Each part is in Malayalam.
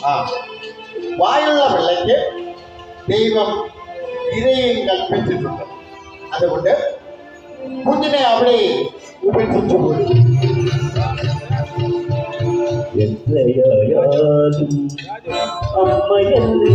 ആ വായുള്ള പിള്ളയ്ക്ക് ദൈവം ഇരയും കൽപ്പിച്ചിട്ടുണ്ട്. അതുകൊണ്ട് കുഞ്ഞിനെ അവിടെ ഉപേക്ഷിച്ചു പോയി. എത്രയായാലും അമ്മയല്ലേ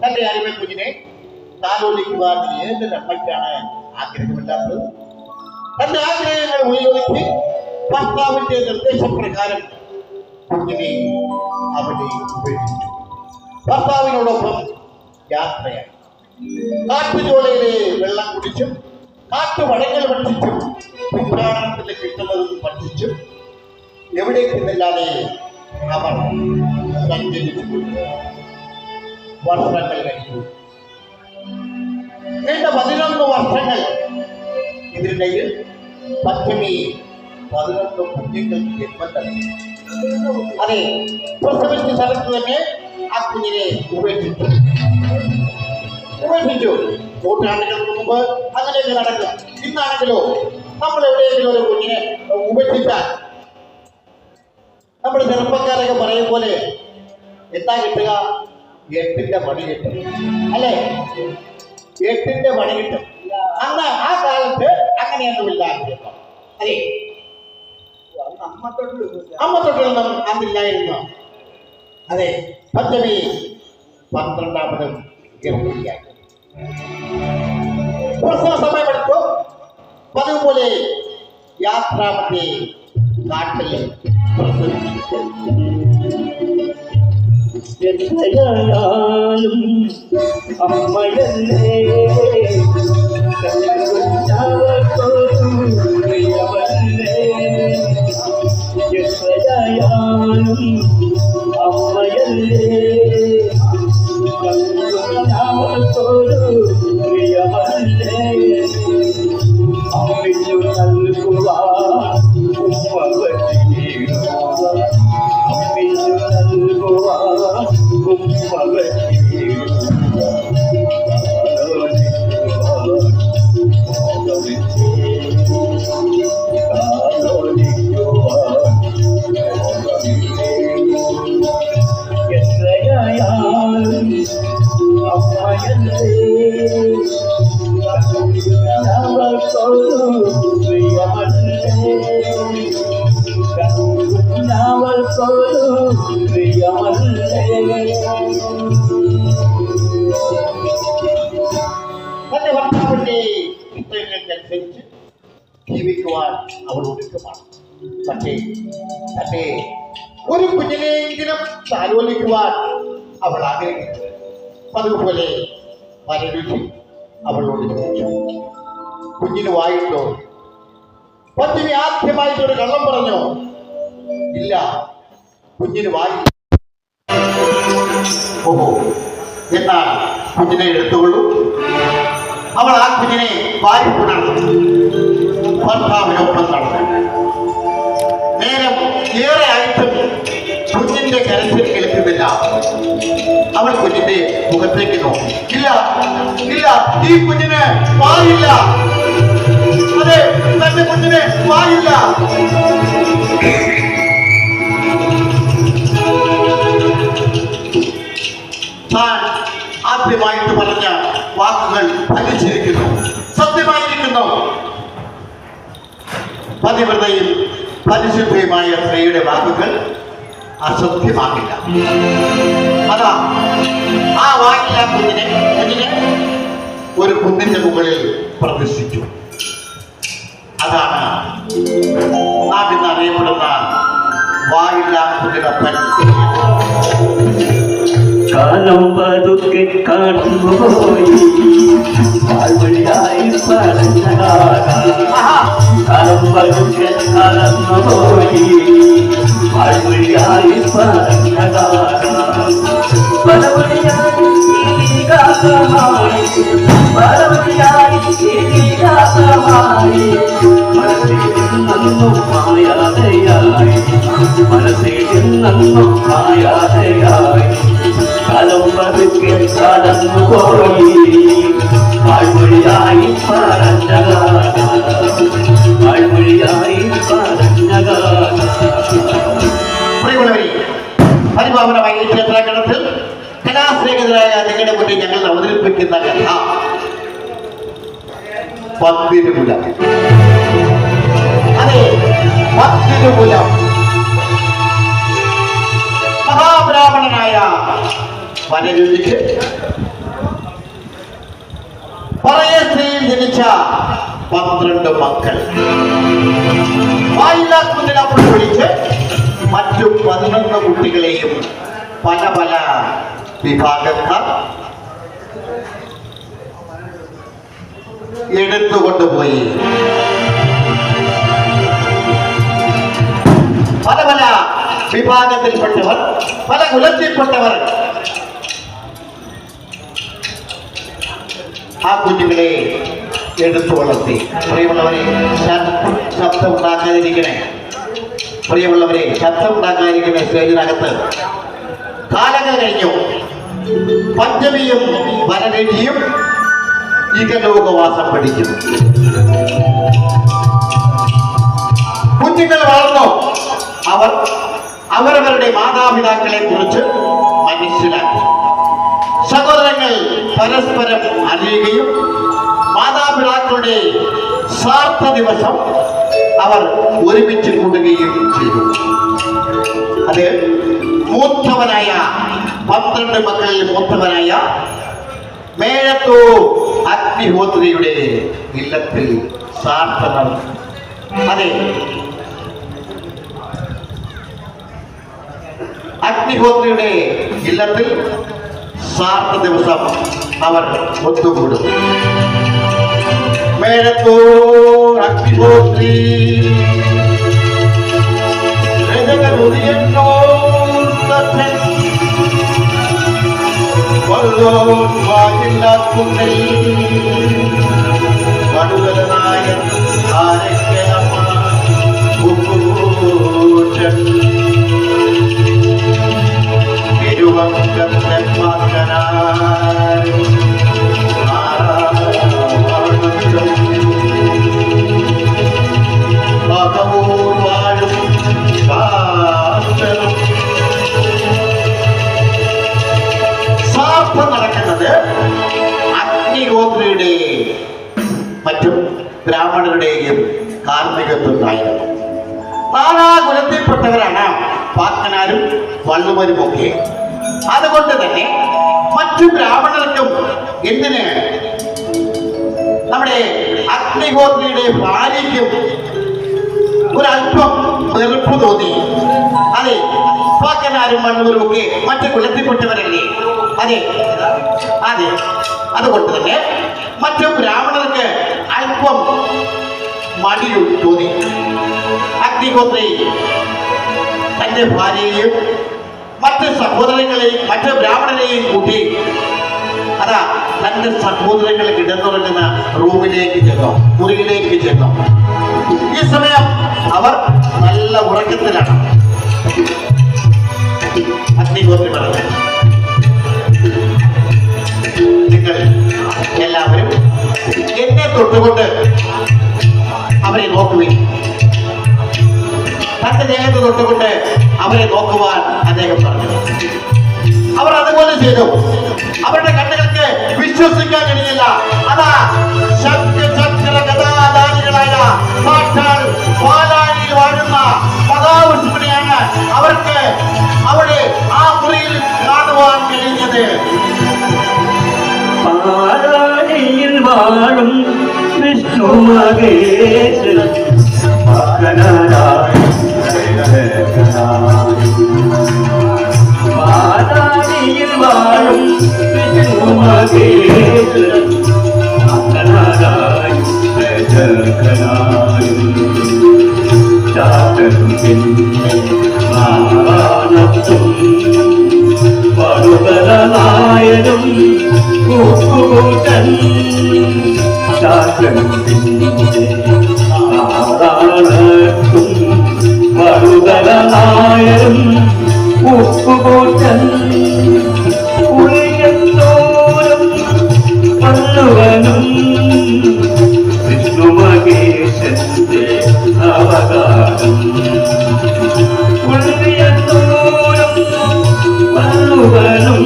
തന്റെ അടിമ കുഞ്ഞിനെ താലോലിക്കുവാൻ ഏതൊരു അമ്മയ്ക്കാണ് ആഗ്രഹമില്ലാത്തത്? തന്റെ ആഗ്രഹങ്ങൾ ഉയർത്തി ഭർത്താവിന്റെ നിർദ്ദേശപ്രകാരം കുഞ്ഞിനെ അവിടെ ഉപേക്ഷിച്ചു. ഭർത്താവിനോടൊപ്പം യാത്രയായി. കാട്ടുചോലയിലെ വെള്ളം കുടിച്ചും കാട്ടുവടങ്ങൾ ഭക്ഷിച്ചും പിൻകാണത്തിൽ കിട്ടുന്നത് ഭക്ഷിച്ചും എവിടേക്കെന്നില്ലാതെ അവർ സഞ്ചരിച്ചു. വർഷങ്ങൾ കഴിഞ്ഞു. നീണ്ട 11 വർഷങ്ങൾ. ഇതിനിടയിൽ പച്ചമി 11 കുഞ്ഞുങ്ങൾക്ക് ജന്മം നൽകി. അതെ, പ്രസവിച്ച സ്ഥലത്ത് തന്നെ ആ കുഞ്ഞിനെ ഉപേക്ഷിച്ചു. നൂറ്റാണ്ടുകൾക്ക് മുമ്പ് അങ്ങനെയൊക്കെ നടക്കും. ഇന്നാണെങ്കിലോ നമ്മൾ എവിടെയെങ്കിലും ഒരു കുഞ്ഞിനെ ഉപേക്ഷിച്ചാൽ നമ്മുടെ ചെറുപ്പക്കാരൊക്കെ പറയും പോലെ എന്താ കിട്ടുക? 8ന്റെ പണി കിട്ടും, അല്ലേ? 8ന്റെ പണി കിട്ടും. അന്ന് ആ കാലത്ത് അങ്ങനെയൊന്നുമില്ലായിരുന്നു. അതെ, അമ്മ തൊട്ടിലൊന്നും അന്നില്ലായിരുന്നു. അതെ, പഞ്ചമി 12ാമതും ഗർഭിണിയായി. പ്രസവ സമയമെടുത്തു. പതിവുപോലെ യാത്രാമത്തെ നാട്ടിൽ എത്രയായാലും അമ്മയല്ലേ എത്രയായാലും അമ്മയല്ലേ പ്രിയമല്ലേ അമ്മയ്ക്കു നൽകുവാൻ ഉമ്മ തന്റെ ഭർത്താവിന്റെ ഇഷ്ടങ്ങൾക്കനുസരിച്ച് ജീവിക്കുവാൻ അവൾ ഒരുക്കമാണ്. പക്ഷേ തന്റെ ഒരു കുഞ്ഞിനെങ്കിലും താലോലിക്കുവാൻ അവൾ ആഗ്രഹിക്കുന്നത്. അതുപോലെ പരരുചി അവളോട് ചോദിച്ചു. കുഞ്ഞിന് വായിട്ടോ? പഞ്ചമി ആദ്യമായിട്ടൊരു കള്ളം പറഞ്ഞു. ഇല്ല, കുഞ്ഞിന് വായി. ഓഹോ, എന്നാൽ കുഞ്ഞിനെ എടുത്തുകൊള്ളൂ. അവൾ ആ കുഞ്ഞിനെ വാരി പുണർന്നു ഭർത്താവിനൊപ്പം നടന്നു. നേരം ഏറെ ആയിട്ടും കുഞ്ഞിന്റെ കരച്ചിൽ കേൾക്കുന്നില്ല. അവൾ കുഞ്ഞിന്റെ മുഖത്തേക്ക് നോക്കി. ഇല്ല ഇല്ല, ഈ കുഞ്ഞിന് വായില്ല. അതെ, തന്റെ കുഞ്ഞിന് വായില്ല. താൻ ആദ്യമായിട്ട് പറഞ്ഞ വാക്കുകൾ ഫലിച്ചിരിക്കുന്നു, സത്യമായിരിക്കുന്നു. പതിവ്രതയും പരിശുദ്ധയുമായ സ്ത്രീയുടെ വാക്കുകൾ അസത്യമാകില്ല. അതാ ആ വായില്ല കുഞ്ഞിനെ ഒരു കുന്നിന്റെ മുകളിൽ പ്രതിഷ്ഠിച്ചു. അതാണ് നാം ഇന്ന് അറിയപ്പെടുന്ന വായില്ല കുഞ്ഞിനപ്പൻ. കാലം പതുക്കെ കടന്നുപോയി പാൽവഴിയായി പറഞ്ഞ കാലം പതുക്കെ കടന്നുപോയി പാൽവഴിയായി പറഞ്ഞ പലവഴിയായി പലവഴിയായി മനസ്സിൽ നിന്നും മായാതെയായി കാലം പതുക്കെ കടന്നുപോയി പാൽവഴിയായി പറഞ്ഞ പാൽവഴിയായി പറഞ്ഞ പരിപാവനമായ ഈ ക്ഷേത്രഗണത്തിൽ കലാസ്നേഹിതരായ നിങ്ങളുടെ മുന്നിൽ ഞങ്ങൾ അവതരിപ്പിക്കുന്ന കഥ പത്തിരുകുലം. അതെ, പത്തിരുകുലം. മഹാബ്രാഹ്മണനായ വനരുചിക്ക് പറയശ്രീയിൽ ജനിച്ച 12 മക്കൾ. വായില്ലാക്കുന്നിനപ്പോൾ വിളിച്ച് മറ്റു 11 കുട്ടികളെയും പല പല വിഭാഗക്കാർ എടുത്തുകൊണ്ടുപോയി പല പല വിഭാഗത്തിൽപ്പെട്ടവർ, പല കുലത്തിൽപ്പെട്ടവർ ആ കുഞ്ഞുങ്ങളെ എടുത്തു വളർത്തി. പ്രിയമുള്ളവരെ, ശബ്ദം ഉണ്ടാക്കാതിരിക്കണേ. പ്രിയമുള്ളവരെ, ശബ്ദം ഉണ്ടാക്കാതിരിക്കണേ. സ്റ്റേജിനകത്ത് കാലങ്ങൾ കഴിഞ്ഞു. പഞ്ചമിയും വനരേഖിയും ഇകലോകവാസം പഠിക്കുന്നു. കുഞ്ഞുങ്ങൾ വളർന്നു. അവർ അവരവരുടെ മാതാപിതാക്കളെ കുറിച്ച് മനസ്സിലാക്കി. സഹോദരങ്ങൾ പരസ്പരം അറിയുകയും മാതാപിതാക്കളുടെ സാർത്ഥ ദിവസം അവർ ഒരുമിച്ച് കൂടുകയും ചെയ്തു. അത് മൂത്തവനായ 12 മക്കളിൽ മൂത്തവനായ മേഴത്തൂർ അഗ്നിഹോത്രിയുടെ ഇല്ലത്തിൽ സാർത്ഥ നടന്നു. അതെ, അഗ്നിഹോത്രിയുടെ ഇല്ലത്തിൽ സാർത്ഥ ദിവസം അവർ ഒത്തുകൂടും. മേഴത്തൂർ അഗ്നിഹോത്രി മടുതലനായ നടക്കുന്നത് അഗ്നിഹോത്രിയുടെ മറ്റും ബ്രാഹ്മണരുടെയും കാർമ്മികത്വമായിരുന്നു. നാനാകുലത്തിൽപ്പെട്ടവരാണ് പാക്കനാരും വള്ളുവരുമൊക്കെ. അതുകൊണ്ട് തന്നെ മറ്റു ബ്രാഹ്മണർക്കും എന്തിന് നമ്മുടെ അഗ്നിഹോത്രിയുടെ ഭാര്യയ്ക്കും ഒരല്പം വെറുപ്പ് തോന്നി. അതെ, പാക്കനാരും വള്ളുവരും ഒക്കെ മറ്റു കുലത്തിൽപ്പെട്ടവരല്ലേ. അതെ അതെ അതുകൊണ്ട് തന്നെ മറ്റു ബ്രാഹ്മണർക്ക് അല്പം മടി തോന്നി. അഗ്നിഹോത്രി തന്റെ ഭാര്യയെയും മറ്റ് സഹോദരങ്ങളെയും മറ്റ് ബ്രാഹ്മണരെയും കൂട്ടി അതാ തന്റെ സഹോദരങ്ങൾ കിടന്നുറങ്ങുന്ന റൂമിലേക്ക് ചെന്നു, മുറിയിലേക്ക് ചെന്നു. ഈ സമയം അവർ നല്ല ഉറക്കത്തിലാണ്. അഗ്നിഹോത്രി പറഞ്ഞു, നിങ്ങൾ എല്ലാവരും എന്നെ തൊട്ടുകൊണ്ട് അവരെ നോക്കുകയും തന്റെ ദേഹത്ത് തൊട്ടുകൊണ്ട് അവരെ നോക്കുവാൻ അദ്ദേഹം പറഞ്ഞു. അവർ അതുപോലെ ചെയ്തു. അവരുടെ കണ്ണുകൾക്ക് വിശ്വസിക്കാൻ കഴിയില്ല. അതാ ഗതാധാരികളായ സാക്ഷാൽ പാലാഴിയിൽ വാഴുന്ന മഹാവിഷ്ണുവിനെയാണ് അവർക്ക് അവിടെ ആ മുറിയിൽ കാണുവാൻ മഹേശ്വരൻ മകനായി മാതാനിയിൽ വാഴും വിഷ്ണു മഹേശ്വരൻ മകനായി ചാകരും നാരായണത്തും പടുതലനായനും കൂട്ടുകൂട്ടൻ ചാകരും നാരായണത്തും പടുതലനായനും ഉപ്പുകൂട്ടൻ ഉയർത്തോരും പല്ലുവനും വിഷ്ണു മഹേശന്റെ അവതാരം ഉള്ളിയത്തോരും പല്ലുവനും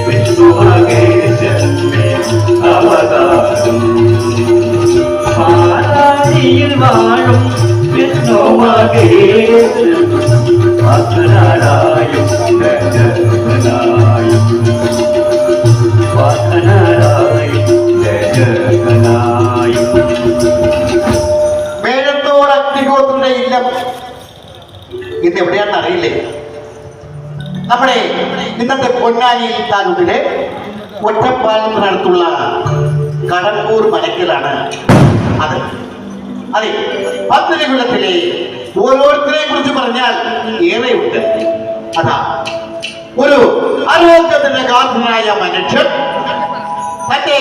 വിഷ്ണു മഹേശന്റെ അവതാരം പാലാഴിയിൽ വാഴും വിഷ്ണു മഹേശൻ വാസനാരായും ജഗനായും വാസനാരായും ജഗനായും മേഴത്തോട് അഗ്നിഹോത്രുടെ ഇല്ലം ഇത് എവിടെയാണെന്ന് അറിയില്ലേ? നമ്മുടെ ഇന്നത്തെ പൊന്നാനി താലൂക്കിലെ ഒറ്റപ്പാലത്തിനടുത്തുള്ള കടമ്പൂർ മലക്കിലാണ് അത്. അതെ, പത്തനംതിട്ടയിലെ ഓരോരുത്തരെ കുറിച്ച് പറഞ്ഞാൽ ഏറെയുണ്ട്. അതാ ഒരു ആരോഗ്യത്തിന്റെ ഗാത്രനായ മനുഷ്യൻ തന്റെ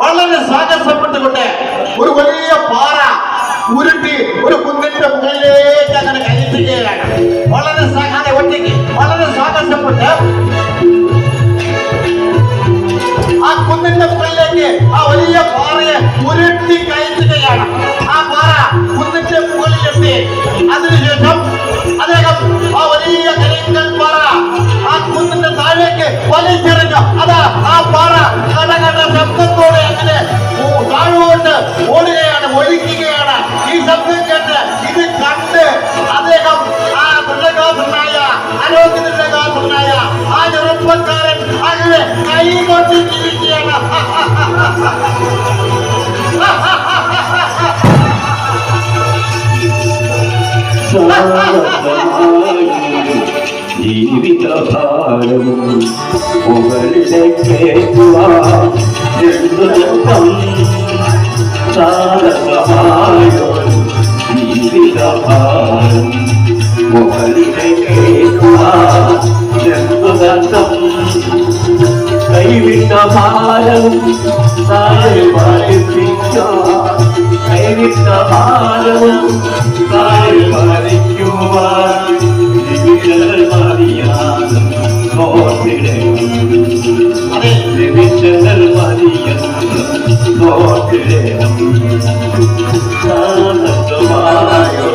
വളരെ സാഹസപ്പെട്ടുകൊണ്ട് ഒരു വലിയ പാറ ഉരുട്ടി ഒരു കുന്നിന്റെ മുകളിലേക്ക് അങ്ങനെ കയറ്റുകയാണ്. വളരെ ഒറ്റയ്ക്ക് വളരെ സാഹസപ്പെട്ട് ആ കുന്നിന്റെ മുകളിലേക്ക് ആ വലിയ പാറയെ ഉരുട്ടി കയറ്റുകയാണ്. ആ പാറ കുന്നിന്റെ മുകളിലെത്തി അതിനുശേഷം അദ്ദേഹം ആ വലിയ കരിങ്കൽ പാറ ആ കുന്നിന്റെ താഴേക്ക് വലിച്ചെറിഞ്ഞു. അതാ ആ പാറ കടകട ശബ്ദത്തോടെ അങ്ങനെ താഴോട്ട് ഓടുകയാണ്, ഒലിക്കുകയാണ്. ഈ ശബ്ദം കേട്ട് ഇത് കണ്ട് അദ്ദേഹം ആ ദൃഢഗാത്രനായ ആരോഗ്യദൃഢഗാത്രനായ ആ ചെറുപ്പക്കാരൻ അങ്ങനെ കൈകൊണ്ട് ചിരിക്കുകയാണ്. ജീവിതഭാരവും മുകളിലേക്കേറ്റുവാൻ സാധകമായോ ജീവിതഭാരം മുകളിലേക്കേറ്റുവാൻ കൈവിട്ട ഭാരവും താഴെ വലിപ്പിക്കാൻ കൈവിട്ട ഭാരവും താഴെ വലിക്കുവാൻ വിവിധങ്ങൾ മതിയാകും വിവിധങ്ങൾ മതിയാകും സാധകമായോ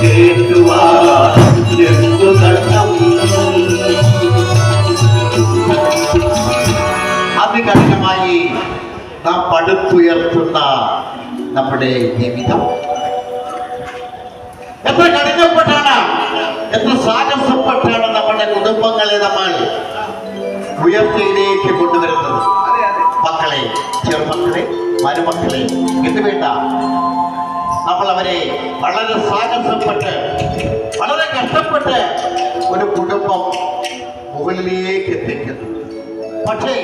കേട്ടുവാൻ എന്തു തട്ടം അതികഠിനമായി നാം പടുത്തുയർത്തുന്ന നമ്മുടെ ജീവിതം എത്ര കഠിനപ്പെട്ടാണ്, എത്ര സാഹസപ്പെട്ടാണ് നമ്മുടെ കുടുംബങ്ങളെ നമ്മൾ ഉയർച്ചയിലേക്ക് കൊണ്ടുവരുന്നത്. മക്കളെ, ചെറുമക്കളെ, മരുമക്കളെ എന്ന് വേണ്ട, നമ്മൾ അവരെ വളരെ സാഹസപ്പെട്ട് വളരെ കഷ്ടപ്പെട്ട് ഒരു കുടുംബം മുകളിലേക്ക് എത്തിക്കുന്നു. പക്ഷേ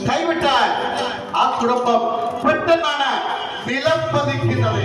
കൈവിട്ടാൽ ആ കുടുംബം പെട്ടെന്നാണ് നിലംപതിക്കുന്നത്.